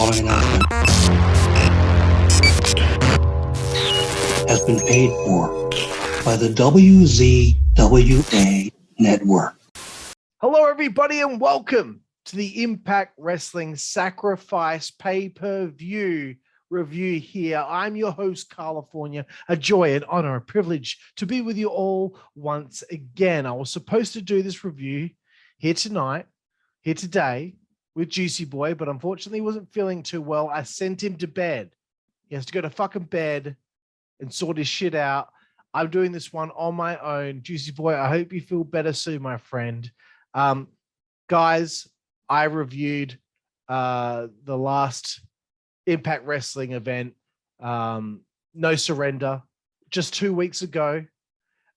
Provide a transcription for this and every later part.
following announcement has been paid for by the WZWA network. Hello, everybody, and welcome to the Impact Wrestling Sacrifice pay-per-view review here. I'm your host, Karlifornia. A joy, an honor, a privilege to be with you all once again. I was supposed to do this review here today, with Juicy Boy, but unfortunately he wasn't feeling too well. I sent him to bed. He has to go to fucking bed and sort his shit out. I'm doing this one on my own. Juicy Boy, I hope you feel better soon, my friend. Guys, I reviewed the last Impact Wrestling event, No Surrender, just 2 weeks ago.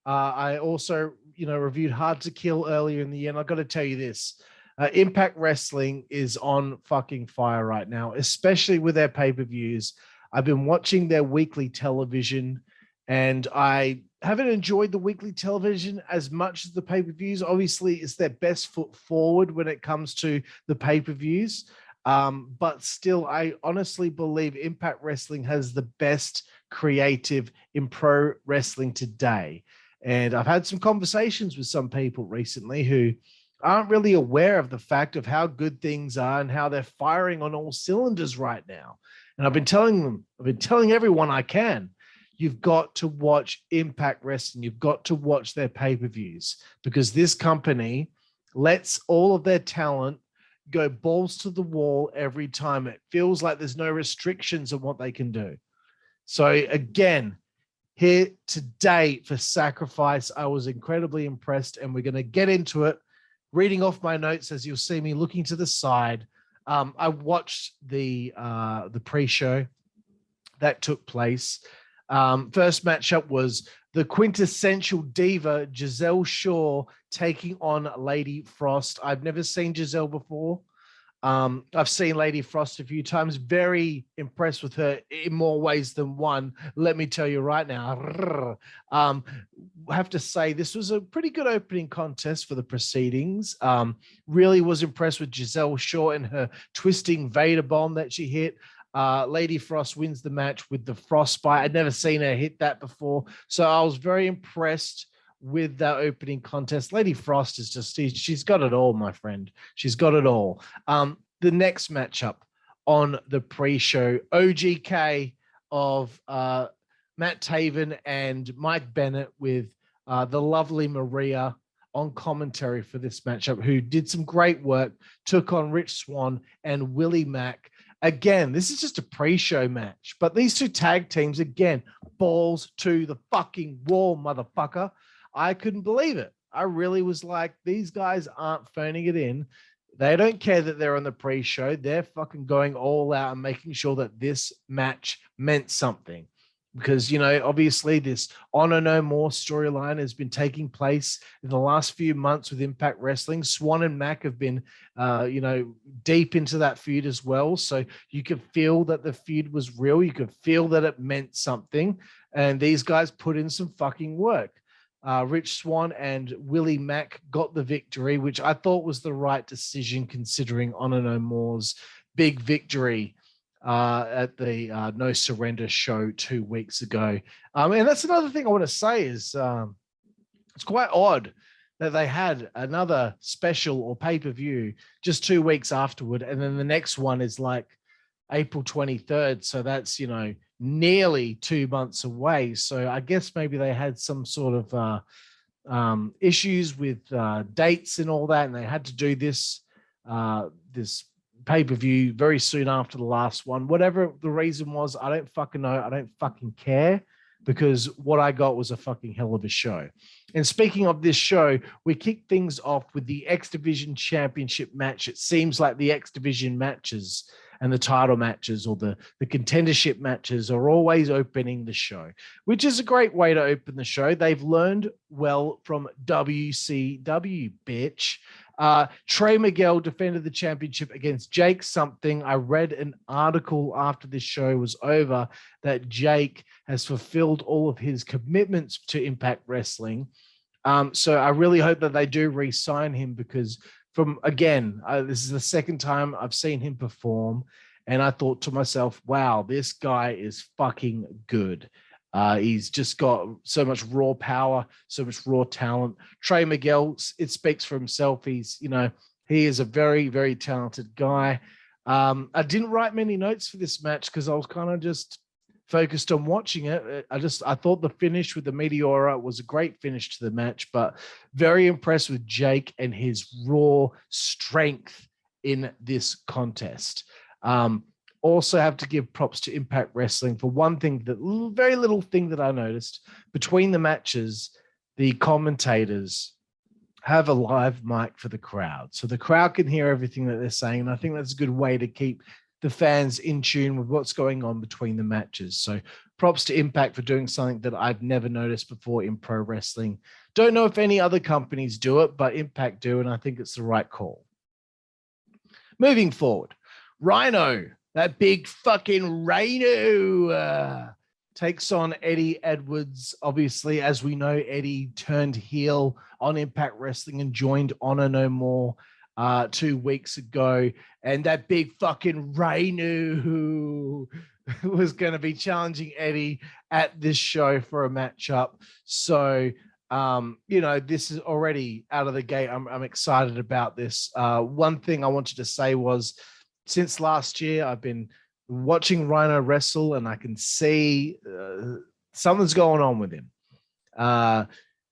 I also, reviewed Hard to Kill earlier in the year, and I've got to tell you this. Impact Wrestling is on fucking fire right now, especially with their pay-per-views. I've been watching their weekly television, and I haven't enjoyed the weekly television as much as the pay-per-views. Obviously, it's their best foot forward when it comes to the pay-per-views. But still, I honestly believe Impact Wrestling has the best creative in pro wrestling today. And I've had some conversations with some people recently who aren't really aware of the fact of how good things are and how they're firing on all cylinders right now. And I've been telling everyone I can, you've got to watch Impact Wrestling. You've got to watch their pay-per-views, because this company lets all of their talent go balls to the wall every time. It feels like there's no restrictions on what they can do. So again, here today for Sacrifice, I was incredibly impressed, and we're going to get into it. Reading off my notes as you'll see me looking to the side. I watched the pre-show that took place. First matchup was the quintessential diva, Gisele Shaw, taking on Lady Frost. I've never seen Gisele before. I've seen Lady Frost a few times. Very impressed with her in more ways than one. Let me tell you right now. I have to say this was a pretty good opening contest for the proceedings. Really was impressed with Gisele Shaw and her twisting Vader bomb that she hit. Lady Frost wins the match with the frostbite. I'd never seen her hit that before. So I was very impressed with that opening contest. Lady Frost is just, she's got it all, my friend. She's got it all. The next matchup on the pre-show, OGK of Matt Taven and Mike Bennett with the lovely Maria on commentary for this matchup, who did some great work, took on Rich Swann and Willie Mack. Again, this is just a pre-show match, but these two tag teams, again, balls to the fucking wall, motherfucker. I couldn't believe it. I really was like, these guys aren't phoning it in. They don't care that they're on the pre-show. They're fucking going all out and making sure that this match meant something. Because, obviously this Honor No More storyline has been taking place in the last few months with Impact Wrestling. Swann and Mack have been, deep into that feud as well. So you could feel that the feud was real. You could feel that it meant something. And these guys put in some fucking work. Rich Swann and Willie Mack got the victory, which I thought was the right decision considering Honor No More's big victory at the No Surrender show 2 weeks ago. And that's another thing I want to say is it's quite odd that they had another special or pay-per-view just 2 weeks afterward, and then the next one is like April 23rd. So that's, nearly 2 months away. So I guess maybe they had some sort of issues with dates and all that, and they had to do this pay-per-view very soon after the last one. Whatever the reason was, I don't fucking know. I don't fucking care, because what I got was a fucking hell of a show. And speaking of this show, we kick things off with the X Division Championship match. It seems like the X Division matches and the title matches or the contendership matches are always opening the show, which is a great way to open the show. They've learned well from WCW, bitch. Trey Miguel defended the championship against Jake something. I read an article after this show was over that Jake has fulfilled all of his commitments to Impact Wrestling. So I really hope that they do re-sign him, because this is the second time I've seen him perform, And I thought to myself, wow, this guy is fucking good. He's just got so much raw power, so much raw talent. Trey Miguel, it speaks for himself. He is a very, very talented guy. I didn't write many notes for this match because I was kind of just focused on watching it. I thought the finish with the Meteora was a great finish to the match, but very impressed with Jake and his raw strength in this contest. Also have to give props to Impact Wrestling for one thing, that very little thing that I noticed between the matches, the commentators have a live mic for the crowd. So the crowd can hear everything that they're saying. And I think that's a good way to keep the fans in tune with what's going on between the matches. So props to Impact for doing something that I've never noticed before in pro wrestling. Don't know if any other companies do it, but Impact do. And I think it's the right call. Moving forward, Rhino. That big fucking Rhino takes on Eddie Edwards. Obviously, as we know, Eddie turned heel on Impact Wrestling and joined Honor No More 2 weeks ago. And that big fucking Rhino was going to be challenging Eddie at this show for a matchup. So, this is already out of the gate. I'm excited about this. One thing I wanted to say was, since last year, I've been watching Rhino wrestle, and I can see something's going on with him.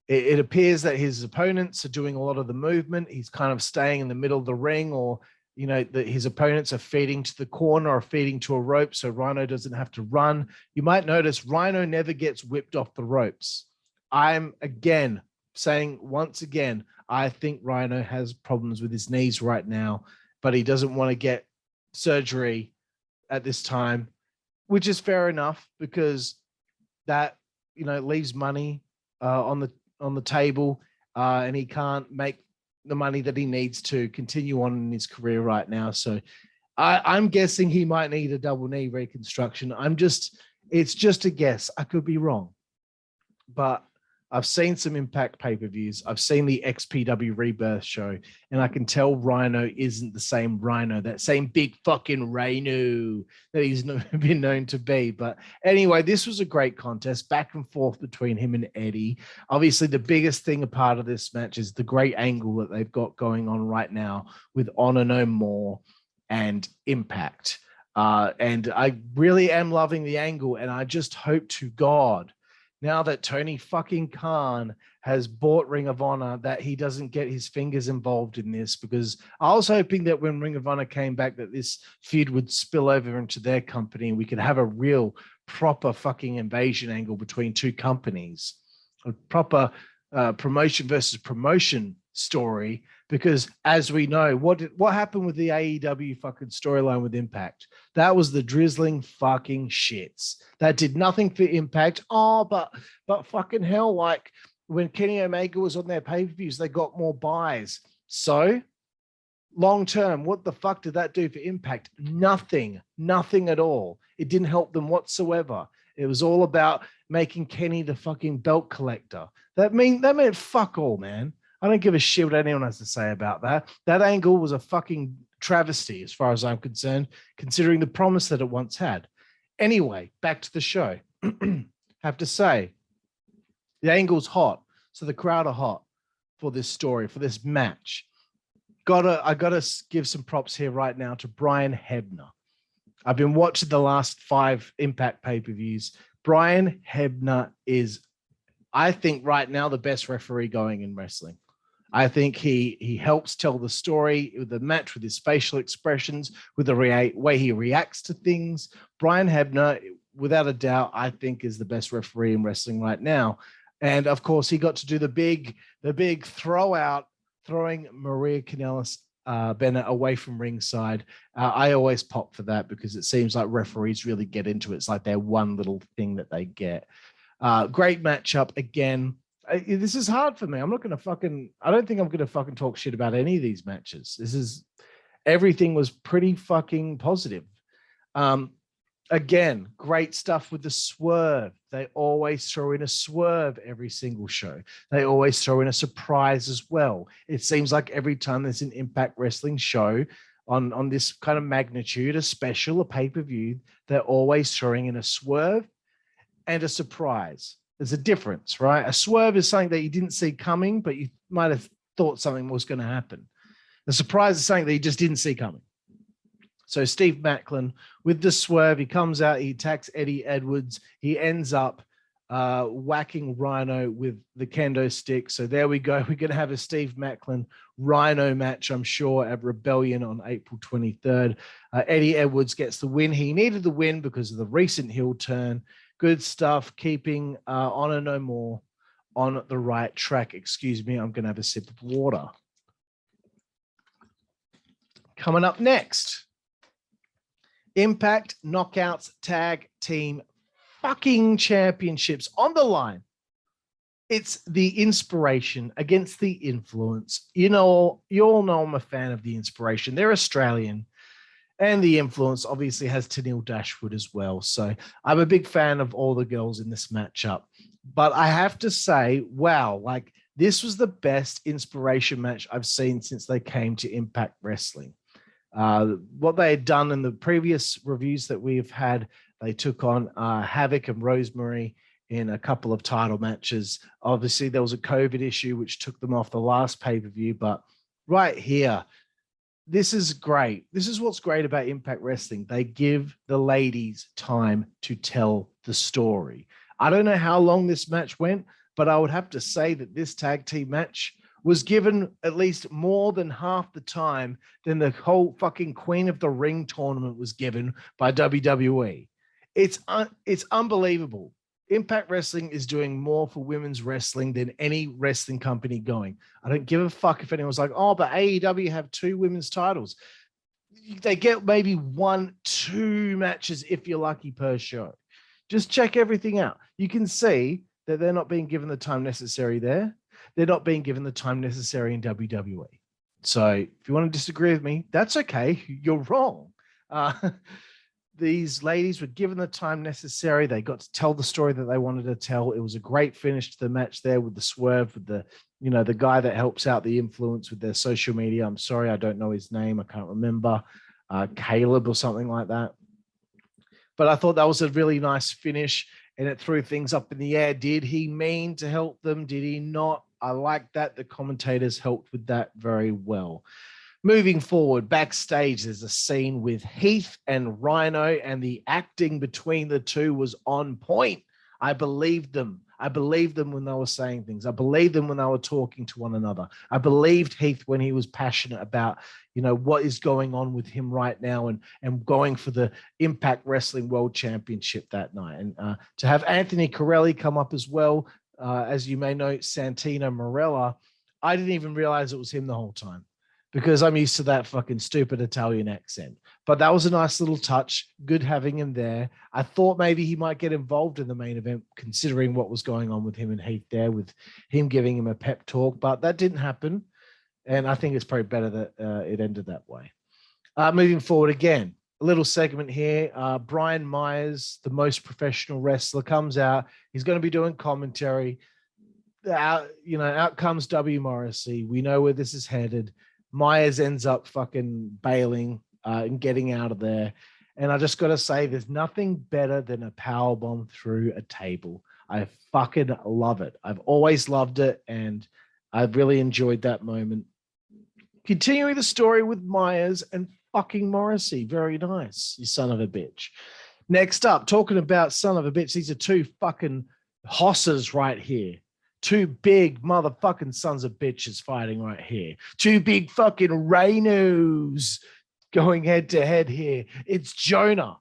It appears that his opponents are doing a lot of the movement. He's kind of staying in the middle of the ring, or, that his opponents are feeding to the corner or feeding to a rope so Rhino doesn't have to run. You might notice Rhino never gets whipped off the ropes. I'm, again, saying once again, I think Rhino has problems with his knees right now, but he doesn't want to get surgery at this time, which is fair enough, because that leaves money on the table, and he can't make the money that he needs to continue on in his career right now. So I'm guessing he might need a double knee reconstruction. It's just a guess. I could be wrong, but I've seen some Impact pay-per-views. I've seen the XPW Rebirth show, and I can tell Rhino isn't the same Rhino, that same big fucking Rhino that he's been known to be. But anyway, this was a great contest, back and forth between him and Eddie. Obviously, the biggest thing a part of this match is the great angle that they've got going on right now with Honor No More and Impact. And I really am loving the angle, and I just hope to God, now that Tony fucking Khan has bought Ring of Honor, that he doesn't get his fingers involved in this, because I was hoping that when Ring of Honor came back, that this feud would spill over into their company and we could have a real proper fucking invasion angle between two companies, a proper promotion versus promotion story. Because as we know, what happened with the AEW fucking storyline with Impact? That was the drizzling fucking shits. That did nothing for Impact. Oh, but fucking hell, like when Kenny Omega was on their pay-per-views, they got more buys. So long term, what the fuck did that do for Impact? Nothing at all. It didn't help them whatsoever. It was all about making Kenny the fucking belt collector. That meant fuck all, man. I don't give a shit what anyone has to say about that. That angle was a fucking travesty as far as I'm concerned, considering the promise that it once had. Anyway, back to the show. Have to say, the angle's hot, so the crowd are hot for this story, for this match. I gotta give some props here right now to Brian Hebner. I've been watching the last 5 Impact pay-per-views. Brian Hebner is, I think, right now the best referee going in wrestling. I think he helps tell the story with the match, with his facial expressions, with the way he reacts to things. Brian Hebner, without a doubt, I think is the best referee in wrestling right now. And of course, he got to do the big throwing Maria Kanellis Bennett away from ringside. I always pop for that, because it seems like referees really get into it. It's like their one little thing that they get. Great matchup again. This is hard for me. I don't think I'm going to fucking talk shit about any of these matches. Everything was pretty fucking positive. Again, great stuff with the swerve. They always throw in a swerve every single show. They always throw in a surprise as well. It seems like every time there's an Impact Wrestling show, on this kind of magnitude, a special, a pay-per-view, they're always throwing in a swerve and a surprise. There's a difference, right? A swerve is something that you didn't see coming, but you might have thought something was going to happen. The surprise is something that you just didn't see coming. So Steve Macklin with the swerve, he comes out, he attacks Eddie Edwards. He ends up whacking Rhino with the kendo stick. So there we go. We're going to have a Steve Macklin Rhino match, I'm sure, at Rebellion on April 23rd. Eddie Edwards gets the win. He needed the win because of the recent heel turn. Good stuff, keeping Honor No More on the right track. Excuse me, I'm going to have a sip of water. Coming up next, Impact Knockouts Tag Team fucking Championships on the line. It's the Inspiration against the Influence. You all know I'm a fan of the Inspiration. They're Australian. And the Influence obviously has Tenille Dashwood as well. So I'm a big fan of all the girls in this matchup. But I have to say, wow, like this was the best Inspiration match I've seen since they came to Impact Wrestling. What they had done in the previous reviews that we've had, they took on Havoc and Rosemary in a couple of title matches. Obviously, there was a COVID issue, which took them off the last pay-per-view. But right here, this is great. This is what's great about Impact Wrestling. They give the ladies time to tell the story. I don't know how long this match went, but I would have to say that this tag team match was given at least more than half the time than the whole fucking Queen of the Ring tournament was given by WWE. It's unbelievable. Impact Wrestling is doing more for women's wrestling than any wrestling company going. I don't give a fuck if anyone's like, oh, but AEW have 2 women's titles. They get maybe 1-2 matches if you're lucky per show. Just check everything out. You can see that they're not being given the time necessary there. They're not being given the time necessary in WWE. So if you want to disagree with me, that's okay. You're wrong. These ladies were given the time necessary. They got to tell the story that they wanted to tell. It was a great finish to the match there with the swerve, with the, the guy that helps out the Influence with their social media. I'm sorry, I don't know his name. I can't remember. Caleb or something like that. But I thought that was a really nice finish, and it threw things up in the air. Did he mean to help them? Did he not? I like that. The commentators helped with that very well. Moving forward, backstage, there's a scene with Heath and Rhino, and the acting between the two was on point. I believed them. I believed them when they were saying things. I believed them when they were talking to one another. I believed Heath when he was passionate about, what is going on with him right now and going for the Impact Wrestling World Championship that night. And to have Anthony Corelli come up as well, as you may know, Santino Marella, I didn't even realize it was him the whole time, because I'm used to that fucking stupid Italian accent. But that was a nice little touch. Good having him there. I thought maybe he might get involved in the main event, considering what was going on with him and Heath there, with him giving him a pep talk. But that didn't happen. And I think it's probably better that it ended that way. Moving forward again, a little segment here. Brian Myers, the most professional wrestler, comes out. He's going to be doing commentary. Out comes W. Morrissey. We know where this is headed. Myers ends up fucking bailing and getting out of there. And I just got to say, there's nothing better than a powerbomb through a table. I fucking love it. I've always loved it, and I've really enjoyed that moment. Continuing the story with Myers and fucking Morrissey. Very nice, you son of a bitch. Next up, talking about son of a bitch, these are 2 fucking hosses right here. 2 big motherfucking sons of bitches fighting right here. 2 big fucking rhinos going head to head here. It's Jonah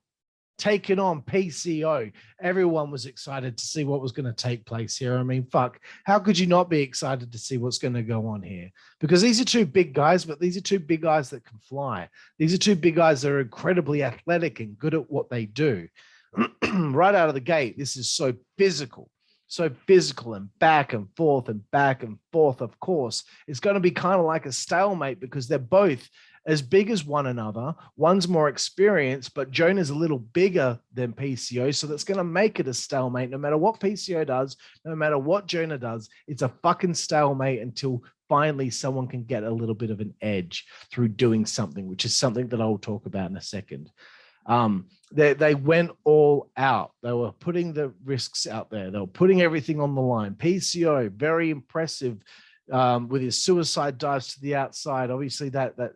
taking on PCO. Everyone was excited to see what was going to take place here. I mean, fuck, how could you not be excited to see what's going to go on here? Because these are 2 big guys, but these are 2 big guys that can fly. These are 2 big guys that are incredibly athletic and good at what they do. Right out of the gate, this is so physical. So physical and back and forth and back and forth. Of course, it's going to be kind of like a stalemate because they're both as big as one another. One's more experienced, but Jonah's a little bigger than PCO. So that's going to make it a stalemate. No matter what PCO does, no matter what Jonah does, it's a fucking stalemate until finally someone can get a little bit of an edge through doing something, which is something that I'll talk about in a second. They went all out. They were putting the risks out there. They were putting everything on the line. PCO, very impressive with his suicide dives to the outside. Obviously, that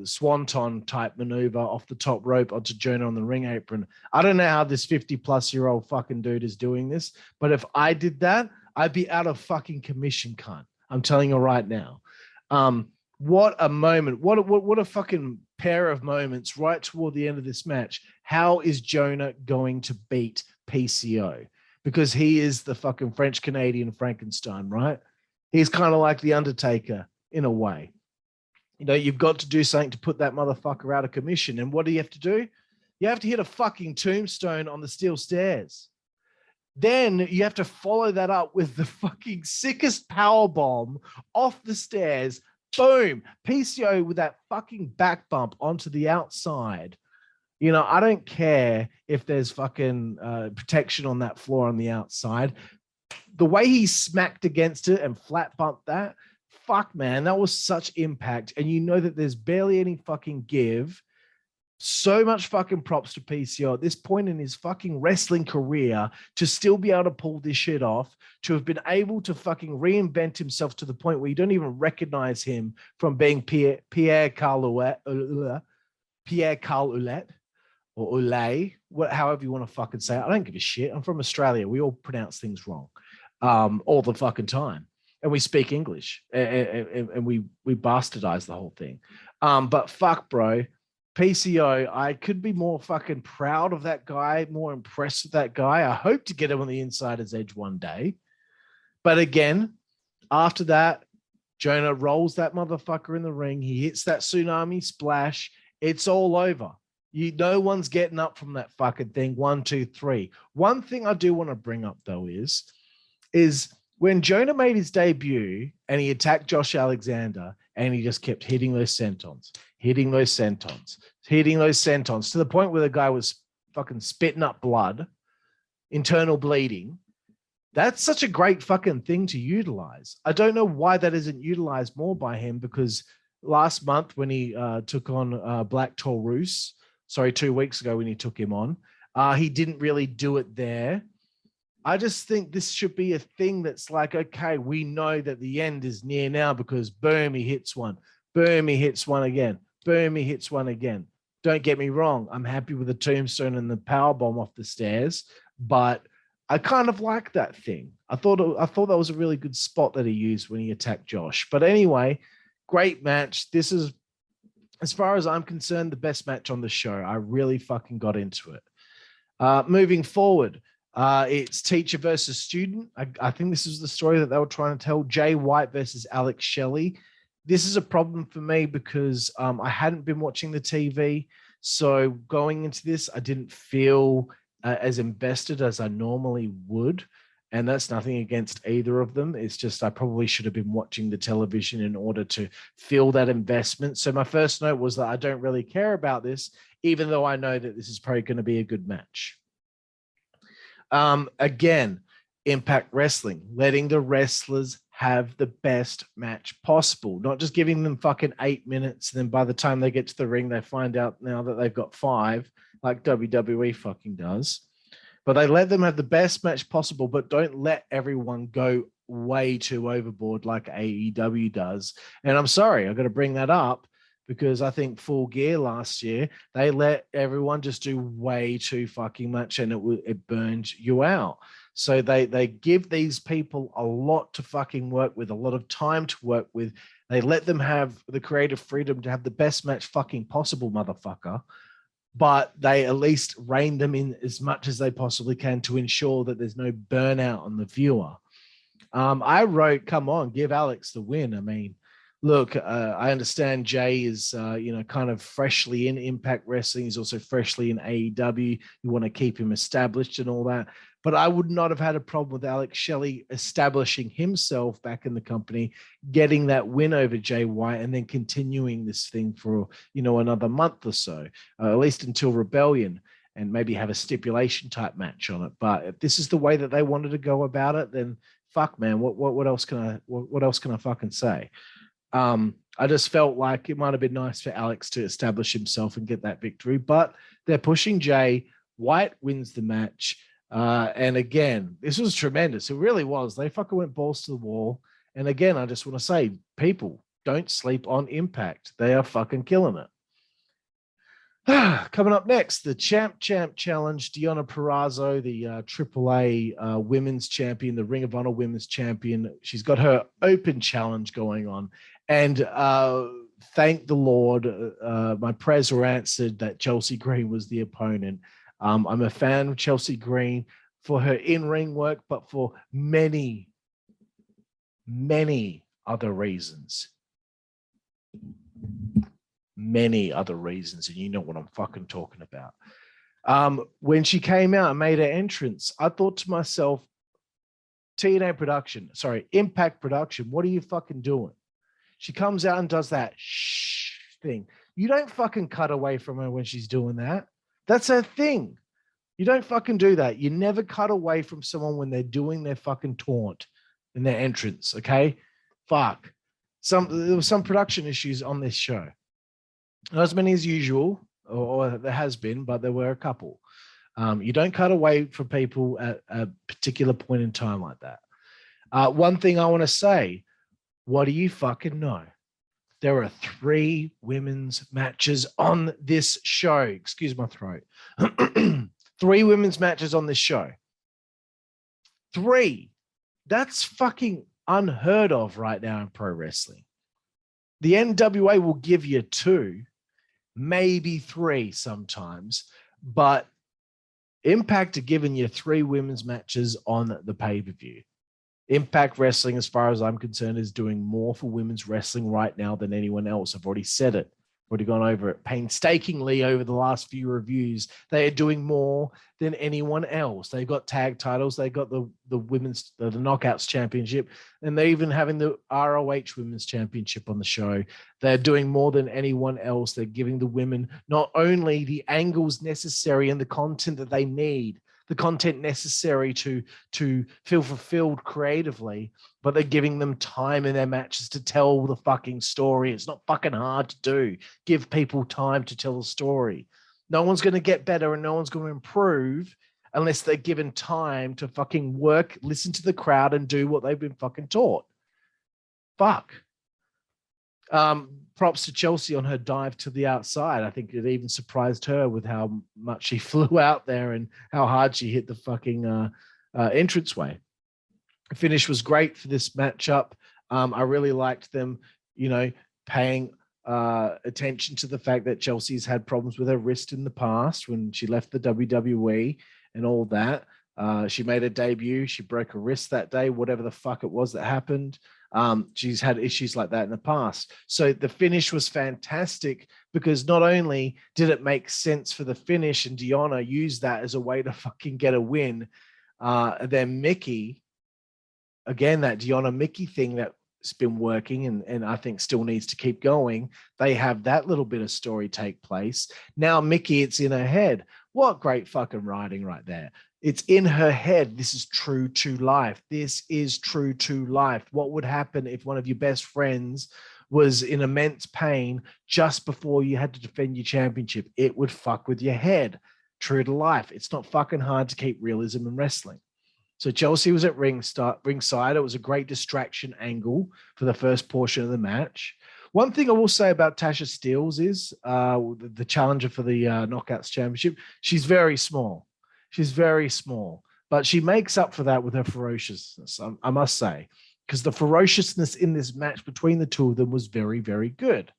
swanton type maneuver off the top rope onto Jonah on the ring apron. I don't know how this 50-plus-year-old fucking dude is doing this, but if I did that, I'd be out of fucking commission, cunt. I'm telling you right now. What a moment. What a fucking pair of moments right toward the end of this match. How is Jonah going to beat PCO? Because he is the fucking French-Canadian Frankenstein, right? He's kind of like the Undertaker in a way. You know, you've got to do something to put that motherfucker out of commission. And what do you have to do? You have to hit a fucking tombstone on the steel stairs. Then you have to follow that up with the fucking sickest power bomb off the stairs. Boom. PCO with that fucking back bump onto the outside. You know, I don't care if there's fucking protection on that floor on the outside. The way he smacked against it and flat bumped that, fuck, man, that was such impact. And you know that there's barely any fucking give. So much fucking props to PCO at this point in his fucking wrestling career to still be able to pull this shit off, to have been able to fucking reinvent himself to the point where you don't even recognize him from being Pierre Carl Ouellet or Ouellet, however you want to fucking say it. I don't give a shit. I'm from Australia. We all pronounce things wrong all the fucking time. And we speak English and we bastardize the whole thing. But fuck, bro. PCO, I could be more fucking proud of that guy, more impressed with that guy. I hope to get him on the insider's edge one day. But again, after that, Jonah rolls that motherfucker in the ring. He hits that tsunami splash. It's all over. No one's getting up from that fucking thing. 1, 2, 3. One thing I do want to bring up, though, is when Jonah made his debut and he attacked Josh Alexander and he just kept hitting those sentons to the point where the guy was fucking spitting up blood, internal bleeding. That's such a great fucking thing to utilize. I don't know why that isn't utilized more by him, because last month when he took on Black Taurus, 2 weeks ago when he took him on, he didn't really do it there. I just think this should be a thing that's like, okay, we know that the end is near now because boom, he hits one. Boom, he hits one again. Boom, he hits one again. Don't get me wrong. I'm happy with the tombstone and the power bomb off the stairs, but I kind of like that thing. I thought that was a really good spot that he used when he attacked Josh. But anyway, great match. This is, as far as I'm concerned, the best match on the show. I really fucking got into it. Moving forward, it's teacher versus student. I think this is the story that they were trying to tell. Jay White versus Alex Shelley. This is a problem for me because I hadn't been watching the TV. So going into this, I didn't feel as invested as I normally would. And that's nothing against either of them. It's just I probably should have been watching the television in order to feel that investment. So my first note was that I don't really care about this, even though I know that this is probably going to be a good match. Again, Impact Wrestling, letting the wrestlers have the best match possible, not just giving them fucking 8 minutes. And then by the time they get to the ring, they find out now that they've got 5, like WWE fucking does. But they let them have the best match possible, but don't let everyone go way too overboard like AEW does. And I'm sorry, I've got to bring that up because I think Full Gear last year, they let everyone just do way too fucking much and it burned you out. So they give these people a lot to fucking work with, a lot of time to work with. They let them have the creative freedom to have the best match fucking possible, motherfucker. But they at least rein them in as much as they possibly can to ensure that there's no burnout on the viewer. I wrote, come on, give Alex the win. I mean, Look, I understand Jay is, kind of freshly in Impact Wrestling. He's also freshly in AEW. You want to keep him established and all that. But I would not have had a problem with Alex Shelley establishing himself back in the company, getting that win over Jay White, and then continuing this thing for, another month or so, at least until Rebellion, and maybe have a stipulation type match on it. But if this is the way that they wanted to go about it, then fuck, man, what else can I fucking say? I just felt like it might have been nice for Alex to establish himself and get that victory, but they're pushing Jay. White wins the match. And again, this was tremendous. It really was. They fucking went balls to the wall. And again, I just want to say, people, don't sleep on Impact. They are fucking killing it. Coming up next, the Champ Challenge, Deonna Purrazzo, the AAA women's champion, the Ring of Honor women's champion. She's got her open challenge going on. And thank the Lord, my prayers were answered that Chelsea Green was the opponent. I'm a fan of Chelsea Green for her in-ring work, but for many, many other reasons. Many other reasons, and you know what I'm fucking talking about. When she came out and made her entrance, I thought to myself, Impact Production, what are you fucking doing? She comes out and does that shh thing. You don't fucking cut away from her when she's doing that. That's her thing. You don't fucking do that. You never cut away from someone when they're doing their fucking taunt in their entrance, okay? Fuck. There were some production issues on this show. Not as many as usual, or there has been, but there were a couple. You don't cut away from people at a particular point in time like that. One thing I want to say, what do you fucking know? There are 3 women's matches on this show. Excuse my throat. 3 women's matches on this show. 3. That's fucking unheard of right now in pro wrestling. The NWA will give you 2, maybe 3 sometimes, but Impact are giving you 3 women's matches on the pay-per-view. Impact Wrestling, as far as I'm concerned, is doing more for women's wrestling right now than anyone else. I've already said it. Already gone over it painstakingly over the last few reviews. They are doing more than anyone else. They've got tag titles. They've got the women's, the Knockouts Championship, and they're even having the ROH Women's Championship on the show. They're doing more than anyone else. They're giving the women not only the angles necessary and the content that they need, the content necessary to feel fulfilled creatively, but they're giving them time in their matches to tell the fucking story. It's not fucking hard to do. Give people time to tell the story. No one's going to get better and no one's going to improve unless they're given time to fucking work, listen to the crowd, and do what they've been fucking taught. Fuck. Props to Chelsea on her dive to the outside. I think it even surprised her with how much she flew out there and how hard she hit the fucking entranceway. The finish was great for this matchup. I really liked them, paying attention to the fact that Chelsea's had problems with her wrist in the past when she left the WWE and all that. She made her debut. She broke her wrist that day, whatever the fuck it was that happened. She's had issues like that in the past. So the finish was fantastic because not only did it make sense for the finish and Deonna used that as a way to fucking get a win, then Mickie, again, that Deonna Mickie thing that's been working and I think still needs to keep going. They have that little bit of story take place. Now Mickie, it's in her head. What great fucking writing right there. It's in her head. This is true to life. This is true to life. What would happen if one of your best friends was in immense pain just before you had to defend your championship? It would fuck with your head. True to life. It's not fucking hard to keep realism in wrestling. So Chelsea was at ringside. It was a great distraction angle for the first portion of the match. One thing I will say about Tasha Steelz is the challenger for the Knockouts Championship. She's very small. She's very small, but she makes up for that with her ferociousness, I must say, because the ferociousness in this match between the two of them was very, very good.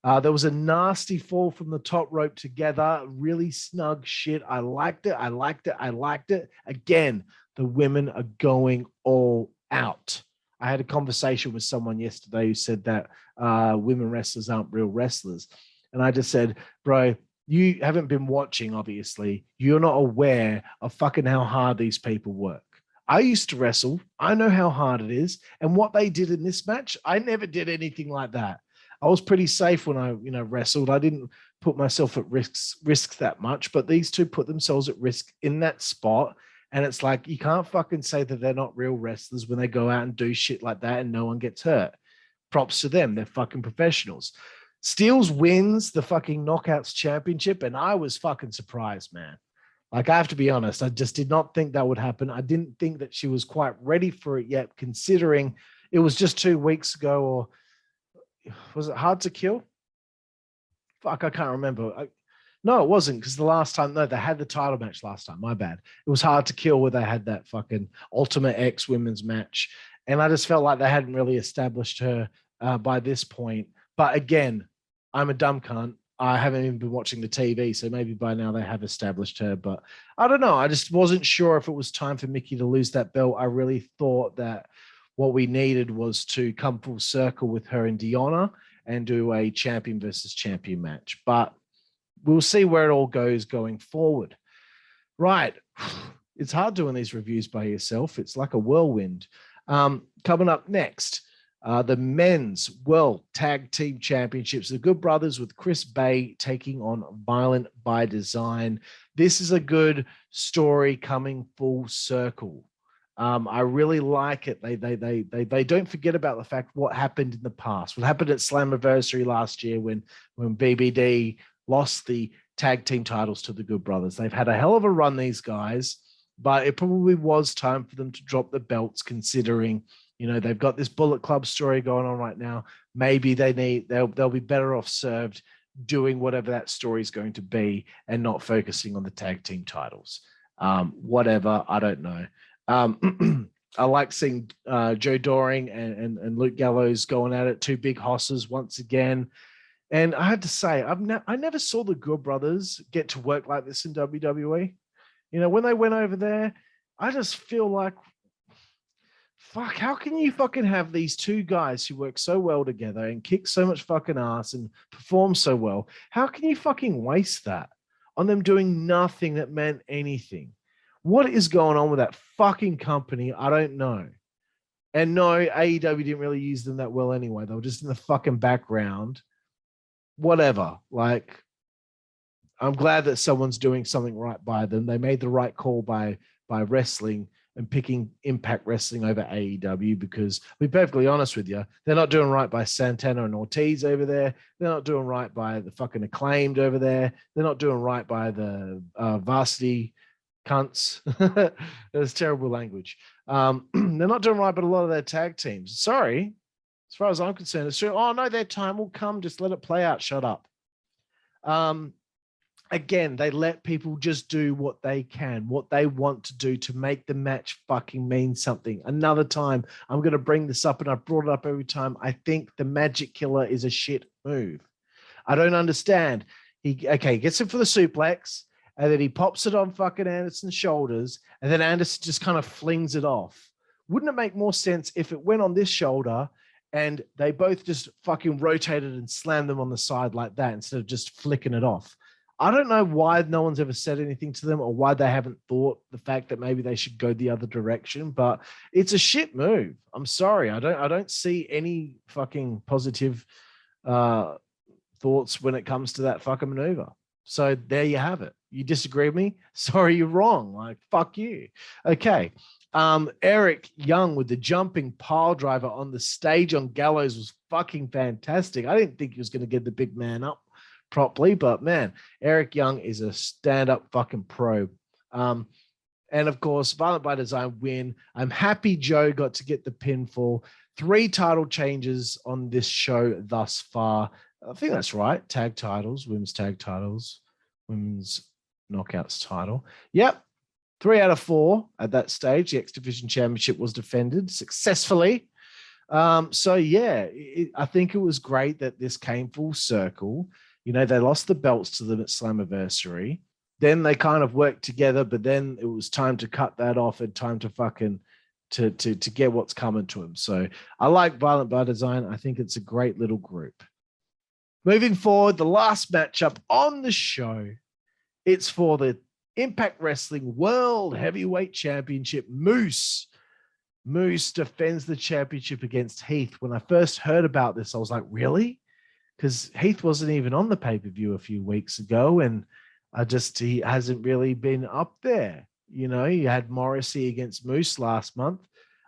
There was a nasty fall from the top rope together, really snug shit. I liked it. I liked it. I liked it. Again, the women are going all out. I had a conversation with someone yesterday who said that women wrestlers aren't real wrestlers. And I just said, bro, you haven't been watching, obviously. You're not aware of fucking how hard these people work. I used to wrestle. I know how hard it is. And what they did in this match, I never did anything like that. I was pretty safe when I, wrestled. I didn't put myself at risk that much, but these two put themselves at risk in that spot. And it's like, you can't fucking say that they're not real wrestlers when they go out and do shit like that and no one gets hurt. Props to them. They're fucking professionals. Steelz wins the fucking Knockouts Championship, and I was fucking surprised, man. Like, I have to be honest, I just did not think that would happen. I didn't think that she was quite ready for it yet, considering it was just 2 weeks ago, or was it Hard to Kill? Fuck, I can't remember. No, it wasn't, because they had the title match last time. My bad. It was Hard to Kill where they had that fucking Ultimate X women's match. And I just felt like they hadn't really established her by this point. But again, I'm a dumb cunt. I haven't even been watching the TV, so maybe by now they have established her. But I don't know. I just wasn't sure if it was time for Mickie to lose that belt. I really thought that what we needed was to come full circle with her and Deonna and do a champion versus champion match. But we'll see where it all goes going forward. Right. It's hard doing these reviews by yourself. It's like a whirlwind. Coming up next, the men's World Tag Team Championships, the Good Brothers with Chris Bay taking on Violent by Design. This is a good story coming full circle. I really like it. They don't forget about the fact what happened in the past. What happened at Slammiversary last year when BBD lost the tag team titles to the Good Brothers. They've had a hell of a run, these guys, but it probably was time for them to drop the belts, considering they've got this Bullet Club story going on right now. Maybe they'll be better off served doing whatever that story is going to be and not focusing on the tag team titles. Whatever, I don't know. I like seeing Joe Doring and Luke Gallows going at it, two big hosses once again. And I had to say, I never saw the Good Brothers get to work like this in WWE. When they went over there, I just feel like, fuck, how can you fucking have these two guys who work so well together and kick so much fucking ass and perform so well? How can you fucking waste that on them doing nothing that meant anything? What is going on with that fucking company? I don't know. And no, AEW didn't really use them that well anyway. They were just in the fucking background. Whatever. Like, I'm glad that someone's doing something right by them. They made the right call by wrestling and picking Impact Wrestling over AEW, because, to be perfectly honest with you, they're not doing right by Santana and Ortiz over there. They're not doing right by the fucking Acclaimed over there. They're not doing right by the varsity cunts. That's terrible language. They're not doing right by a lot of their tag teams. Sorry. As far as I'm concerned, it's true. Oh, no, their time will come. Just let it play out. Shut up. Again, they let people just do what they can, what they want to do to make the match fucking mean something. Another time, I'm going to bring this up, and I've brought it up every time. I think the Magic Killer is a shit move. I don't understand. He gets him for the suplex, and then he pops it on fucking Anderson's shoulders, and then Anderson just kind of flings it off. Wouldn't it make more sense if it went on this shoulder and they both just fucking rotated and slammed them on the side like that instead of just flicking it off? I don't know why no one's ever said anything to them, or why they haven't thought the fact that maybe they should go the other direction, but it's a shit move. I'm sorry. I don't see any fucking positive thoughts when it comes to that fucking maneuver. So there you have it. You disagree with me? Sorry, you're wrong. Like, fuck you. Okay. Eric Young with the jumping pile driver on the stage on Gallows was fucking fantastic. I didn't think he was going to get the big man up properly, but man, Eric Young is a stand-up fucking pro. And of course, Violent by Design win. I'm happy Joe got to get the pinfall. 3 title changes on this show thus far. I think that's right. Tag titles, women's tag titles, women's knockouts title. Yep. 3 out of 4 at that stage. The X Division Championship was defended successfully. So yeah, I think it was great that this came full circle. They lost the belts to them at Slammiversary. Then they kind of worked together, but then it was time to cut that off and time to fucking to get what's coming to him. So I like Violent by Design. I think it's a great little group. Moving forward, the last matchup on the show, it's for the Impact Wrestling World Heavyweight Championship. Moose defends the championship against Heath. When I first heard about this, I was like, really? Because Heath wasn't even on the pay-per-view a few weeks ago, and he hasn't really been up there. You know, you had Morrissey against Moose last month.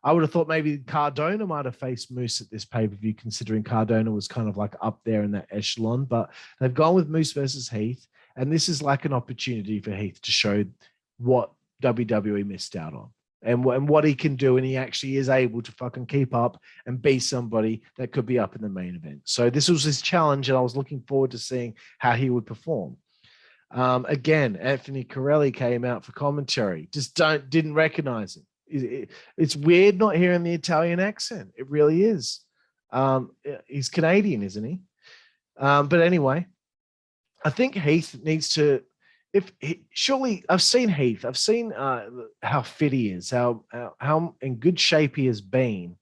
I would have thought maybe Cardona might have faced Moose at this pay-per-view, considering Cardona was kind of like up there in that echelon, but they've gone with Moose versus Heath, and this is like an opportunity for Heath to show what WWE missed out on and what he can do, and he actually is able to fucking keep up and be somebody that could be up in the main event. So this was his challenge, and I was looking forward to seeing how he would perform. Again, Anthony Corelli came out for commentary. Just didn't recognize him. It's weird not hearing the Italian accent. It really is. He's Canadian, isn't he? But anyway, I think Heath needs to. Surely I've seen Heath. I've seen how fit he is, how in good shape he has been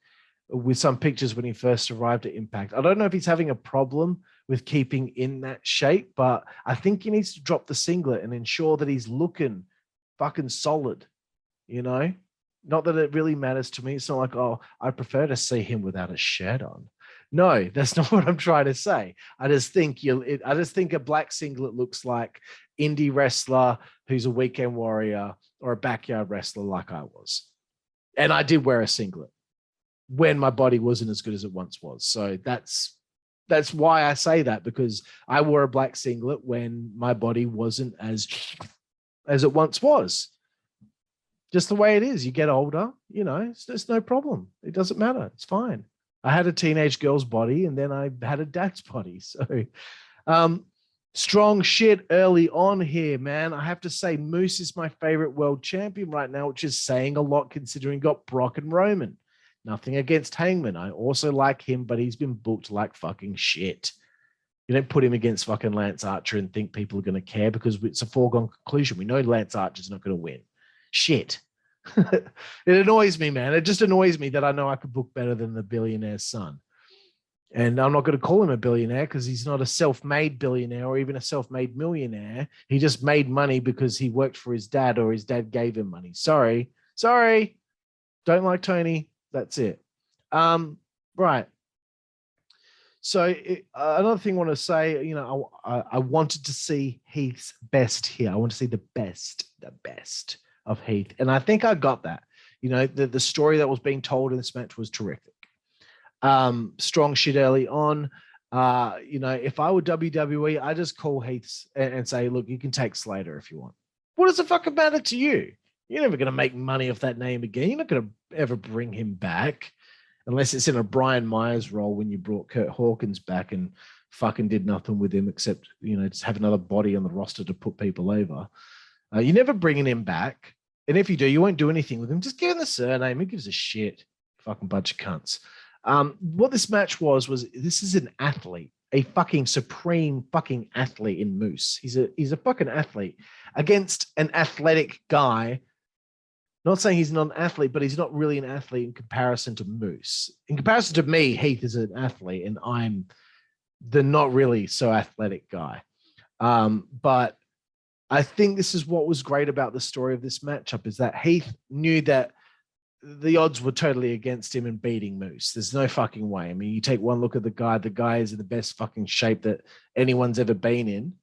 with some pictures when he first arrived at Impact. I don't know if he's having a problem with keeping in that shape, but I think he needs to drop the singlet and ensure that he's looking fucking solid, you know? Not that it really matters to me. It's not like, oh, I prefer to see him without a shirt on. No, that's not what I'm trying to say. I just think a black singlet looks like indie wrestler who's a weekend warrior or a backyard wrestler like I was. And I did wear a singlet when my body wasn't as good as it once was. So that's why I say that, because I wore a black singlet when my body wasn't as it once was. Just the way it is. You get older, you know, it's no problem. It doesn't matter. It's fine. I had a teenage girl's body, and then I had a dad's body. So strong shit early on here, man. I have to say Moose is my favorite world champion right now, which is saying a lot considering got Brock and Roman. Nothing against Hangman. I also like him, but he's been booked like fucking shit. You don't put him against fucking Lance Archer and think people are going to care, because it's a foregone conclusion. We know Lance Archer's not going to win. Shit. It annoys me, man. It just annoys me that I know I could book better than the billionaire's son. And I'm not going to call him a billionaire because he's not a self-made billionaire or even a self-made millionaire. He just made money because he worked for his dad or his dad gave him money. Sorry. Don't like Tony. That's it. Right. So another thing I want to say, you know, I wanted to see Heath's best here. I want to see the best of Heath. And I think I got that. You know, the story that was being told in this match was terrific. Strong shit early on. You know, if I were WWE, I just call Heath and say, look, you can take Slater if you want. What does it fucking matter to you? You're never going to make money off that name again. You're not going to ever bring him back unless it's in a Brian Myers role when you brought Kurt Hawkins back and fucking did nothing with him except, you know, just have another body on the roster to put people over. You're never bringing him back. And if you do, you won't do anything with him. Just give him the surname. Who gives a shit? Fucking bunch of cunts. What this match was this is an athlete, a fucking supreme fucking athlete in Moose. He's a fucking athlete against an athletic guy. Not saying he's not an athlete, but he's not really an athlete in comparison to Moose. In comparison to me, Heath is an athlete, and I'm the not really so athletic guy. But I think this is what was great about the story of this matchup, is that Heath knew that the odds were totally against him in beating Moose. There's no fucking way. I mean, you take one look at the guy is in the best fucking shape that anyone's ever been in.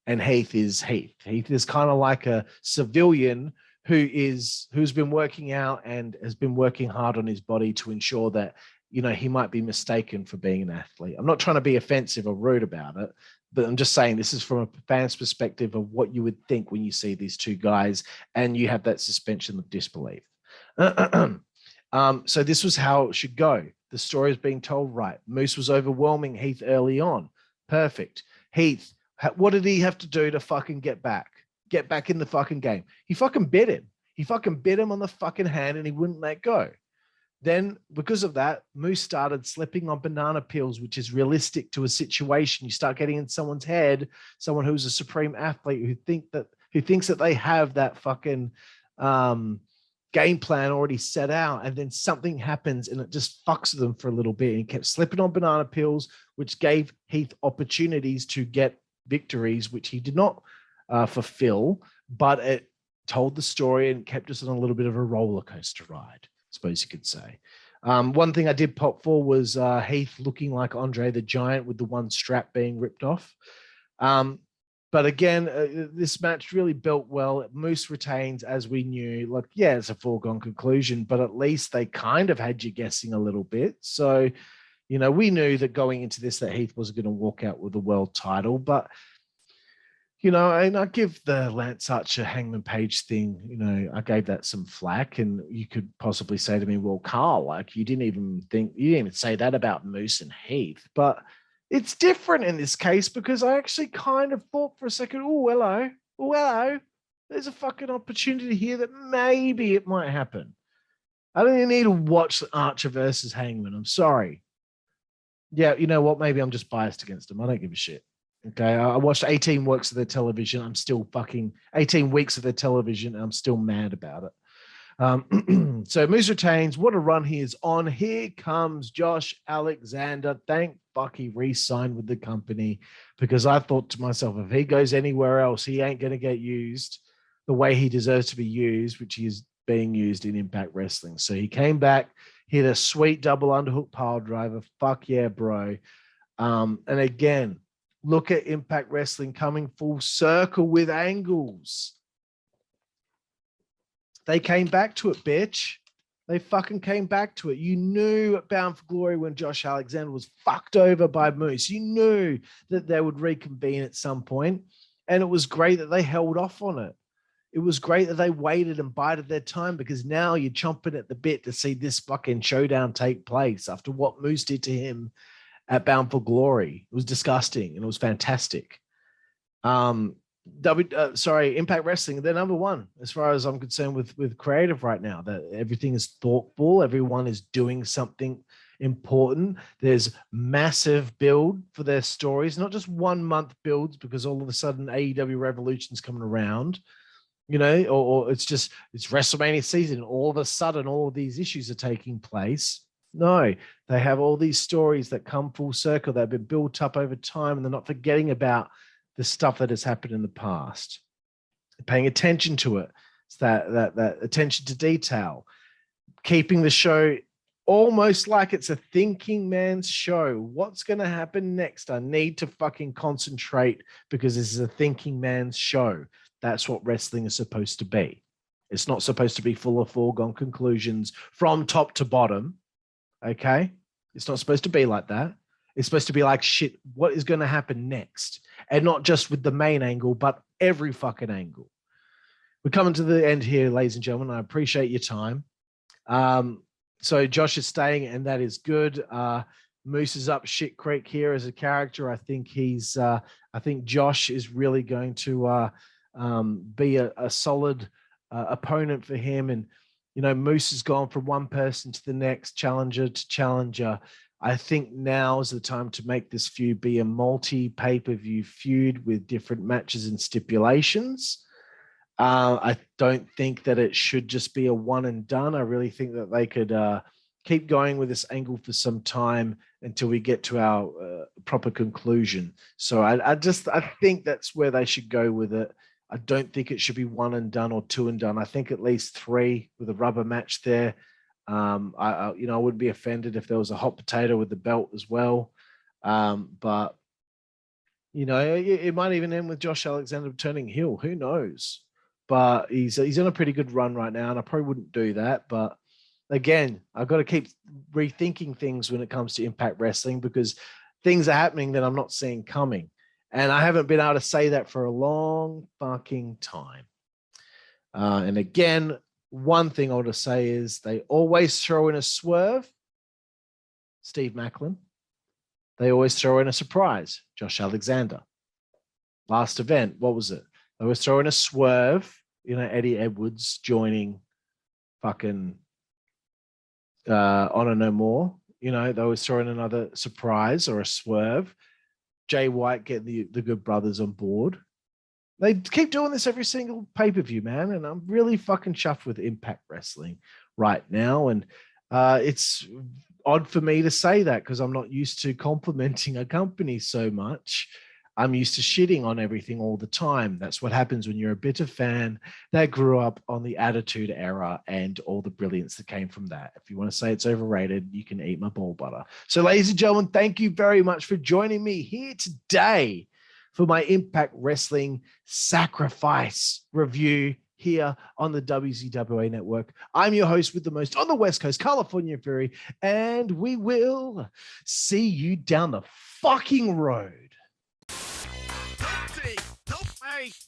And Heath is Heath. Heath is kind of like a civilian who's been working out and has been working hard on his body to ensure that, you know, he might be mistaken for being an athlete. I'm not trying to be offensive or rude about it, but I'm just saying this is from a fan's perspective of what you would think when you see these two guys and you have that suspension of disbelief. So this was how it should go. The story is being told right. Moose was overwhelming Heath early on. Perfect. Heath, what did he have to do to fucking get back in the fucking game? He fucking bit him. He fucking bit him on the fucking hand and he wouldn't let go. Then, because of that, Moose started slipping on banana peels, which is realistic to a situation. You start getting in someone's head, someone who's a supreme athlete who thinks that they have that fucking game plan already set out, and then something happens and it just fucks them for a little bit, and he kept slipping on banana peels, which gave Heath opportunities to get victories, which he did not fulfill, but it told the story and kept us on a little bit of a roller coaster ride, I suppose you could say. One thing I did pop for was Heath looking like Andre the Giant with the one strap being ripped off. But again, this match really built well. Moose retains, as we knew. Like, yeah, it's a foregone conclusion, but at least they kind of had you guessing a little bit. So, you know, we knew that going into this that Heath was going to walk out with the world title. But, you know, and I give the Lance Archer Hangman Page thing, you know, I gave that some flack. And you could possibly say to me, well, Carl, like, you didn't even say that about Moose and Heath. But it's different in this case because I actually kind of thought for a second, oh, hello. There's a fucking opportunity here that maybe it might happen. I don't even need to watch Archer versus Hangman. I'm sorry. Yeah, you know what? Maybe I'm just biased against him. I don't give a shit. Okay, I watched 18 weeks of their television. I'm still fucking 18 weeks of their television. And I'm still mad about it. So Moose retains. What a run he is on. Here comes Josh Alexander. Thank fuck he re-signed with the company, because I thought to myself, if he goes anywhere else, he ain't going to get used the way he deserves to be used, which he is being used in Impact Wrestling. So he came back, hit a sweet double underhook pile driver. Fuck yeah, bro. And again, look at Impact Wrestling coming full circle with angles. They came back to it, bitch. They fucking came back to it. You knew at Bound for Glory when Josh Alexander was fucked over by Moose. You knew that they would reconvene at some point, and it was great that they held off on it. It was great that they waited and bided their time, because now you're chomping at the bit to see this fucking showdown take place after what Moose did to him at Bound for Glory. It was disgusting and it was fantastic. Impact Wrestling, they're number one as far as I'm concerned with creative right now. That everything is thoughtful, everyone is doing something important. There's massive build for their stories, not just 1 month builds because all of a sudden AEW Revolution's coming around, you know, or it's WrestleMania season and all of a sudden all of these issues are taking place. No, they have all these stories that come full circle that have been built up over time, and they're not forgetting about the stuff that has happened in the past. They're paying attention to it. It's that attention to detail, keeping the show almost like it's a thinking man's show. What's going to happen next? I need to fucking concentrate because this is a thinking man's show. That's what wrestling is supposed to be. It's not supposed to be full of foregone conclusions from top to bottom. Okay? It's not supposed to be like that. It's supposed to be like, shit, what is going to happen next? And not just with the main angle, but every fucking angle. We're coming to the end here, ladies and gentlemen. I appreciate your time. So Josh is staying, and that is good. Moose is up shit creek here as a character. I think I think Josh is really going to be a solid opponent for him. And, you know, Moose has gone from one person to the next, challenger to challenger. I think now is the time to make this feud be a multi-pay-per-view feud with different matches and stipulations. I don't think that it should just be a one and done. I really think that they could keep going with this angle for some time until we get to our proper conclusion. So I think that's where they should go with it. I don't think it should be one and done or two and done. I think at least three with a rubber match there. I wouldn't be offended if there was a hot potato with the belt as well. But, you know, it might even end with Josh Alexander turning heel. Who knows? But he's on a pretty good run right now, and I probably wouldn't do that. But again, I've got to keep rethinking things when it comes to Impact Wrestling, because things are happening that I'm not seeing coming. And I haven't been able to say that for a long fucking time. And again, one thing I want to say is they always throw in a swerve, Steve Macklin. They always throw in a surprise, Josh Alexander. Last event, what was it? They always throw in a swerve, you know, Eddie Edwards joining fucking Honor No More. You know, they always throw in another surprise or a swerve. Jay White getting the Good Brothers on board. They keep doing this every single pay-per-view, man. And I'm really fucking chuffed with Impact Wrestling right now. And it's odd for me to say that because I'm not used to complimenting a company so much. I'm used to shitting on everything all the time. That's what happens when you're a bitter fan that grew up on the Attitude Era and all the brilliance that came from that. If you want to say it's overrated, you can eat my ball butter. So, ladies and gentlemen, thank you very much for joining me here today for my Impact Wrestling Sacrifice review here on the WZWA network. I'm your host with the most on the West Coast, Karlifornia Fury, and we will see you down the fucking road.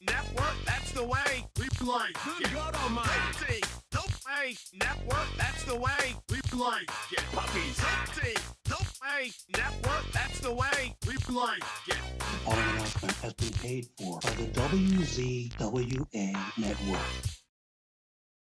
Network, that's the way we play. Good God Almighty. Don't pay network, that's the way we play. Get puppies. Don't pay network, that's the way we play. Get. The following announcement has been paid for by the WZWA network.